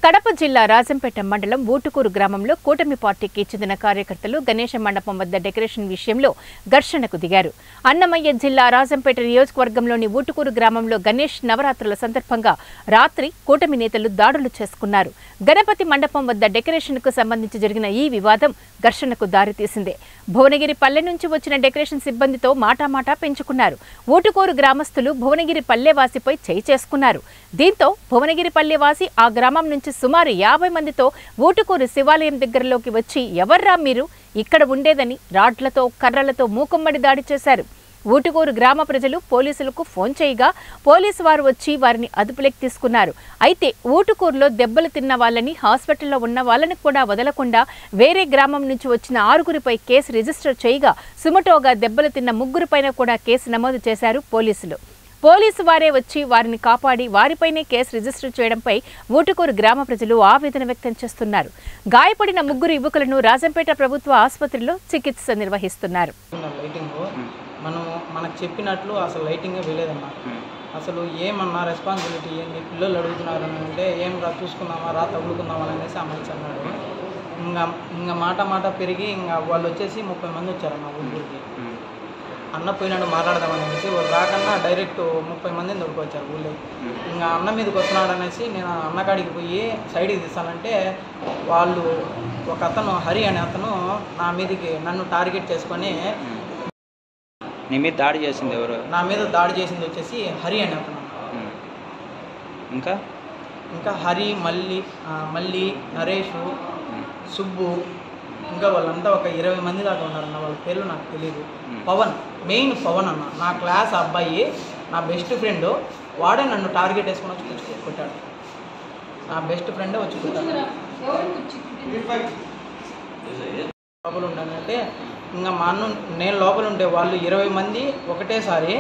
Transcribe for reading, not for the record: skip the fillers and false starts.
కడప జిల్లా రాజంపేట మండలం ఊటుకూరు గ్రామంలో కూటమి పార్టీకి చెందిన కార్యకర్తలు గణేశ మండపం వద్ద డెకరేషన్ విషయంలో ఘర్షణకు దిగారు. అన్నమయ్య జిల్లా రాజంపేట నియోజకవర్గంలోని ఊటుకూరు గ్రామంలో గణేష్ నవరాత్రుల సందర్భంగా రాత్రి కూటమి నేతలు దాడులు చేసుకున్నారు. గణపతి మండపం వద్ద డెకరేషన్కు సంబంధించి జరిగిన ఈ వివాదం ఘర్షణకు దారితీసింది. భువనగిరి పల్లె నుంచి వచ్చిన డెకరేషన్ సిబ్బందితో మాటామాటా పెంచుకున్నారు. ఊటుకూరు గ్రామస్తులు భువనగిరి పల్లెవాసిపై చేయి చేసుకున్నారు. దీంతో భువనగిరి పల్లెవాసి ఆ గ్రామం నుంచి సుమారు 50 మందితో ఊటుకూరు శివాలయం దగ్గరలోకి వచ్చి ఎవర్రా మీరు, ఇక్కడ ఉండేదని రాడ్లతో కర్రలతో మూకుమ్మడి దాడి చేశారు. ఊటుకూరు గ్రామ ప్రజలు పోలీసులకు ఫోన్ చేయగా పోలీసు వారు వచ్చి వారిని అదుపులోకి తీసుకున్నారు. అయితే ఊటుకూరులో దెబ్బలు తిన్న వాళ్ళని, హాస్పిటల్లో ఉన్న వాళ్ళని కూడా వదలకుండా వేరే గ్రామం నుంచి వచ్చిన 6గురిపై కేసు రిజిస్టర్ చేయగా సుమటోగా దెబ్బలు తిన్న 3గురిపైన కూడా కేసు నమోదు చేశారు పోలీసులు. పోలీసు వారే వచ్చి వారిని కాపాడి వారిపైనే కేసు రిజిస్టర్ చేయడంపై ఊటుకూరు గ్రామ ప్రజలు ఆవేదన వ్యక్తం చేస్తున్నారు. గాయపడిన 3 యువకులను రాజంపేట ప్రభుత్వ ఆసుపత్రిలో చికిత్స నిర్వహిస్తున్నారు. మనకు చెప్పినట్లు అసలు లైటింగ్ వేయలేదన్నా. అసలు ఏమన్నా రెస్పాన్సిబిలిటీ ఏంటి, పిల్లలు అడుగుతున్నారు అని అంటే ఏం రా చూసుకుందామా, రా తగులుకుందామా అనేసి అమలు అన్నాడు. ఇంకా మాట పెరిగి ఇంకా వాళ్ళు వచ్చేసి 30 మంది వచ్చారన్న ఊరికి. అన్న పోయినాడు మాట్లాడదామని అనేసి వాళ్ళు రాకన్నా డైరెక్ట్ 30 మందిని దొరికొచ్చారు ఊళ్ళో. ఇంకా అన్న మీదకి వస్తున్నాడు అనేసి నేను అన్నకాడికి పోయి సైడ్కి తీస్తానంటే వాళ్ళు ఒక అతను హరి అనే అతను నా మీదకి నన్ను టార్గెట్ చేసుకొని నీ మీద దాడి చేసింది ఎవరు? నా మీద దాడి చేసింది వచ్చేసి హరి అనే అతను. ఇంకా హరి, మల్లి, నరేష్, సుబ్బు, ఇంకా వాళ్ళంతా ఒక 20 మంది దాకా ఉన్నారన్న. వాళ్ళ పేర్లు నాకు తెలియదు. మెయిన్ పవన్ అన్న, నా క్లాస్ అబ్బాయి, నా బెస్ట్ ఫ్రెండ్. వాడే నన్ను టార్గెట్ వేసుకొని వచ్చి కొట్టాడు. నా బెస్ట్ ఫ్రెండే వచ్చి కొట్టాడు. లోపల ఉండాలంటే ఇంకా మా అన్న నేను లోపల ఉంటే వాళ్ళు 20 మంది ఒకటేసారి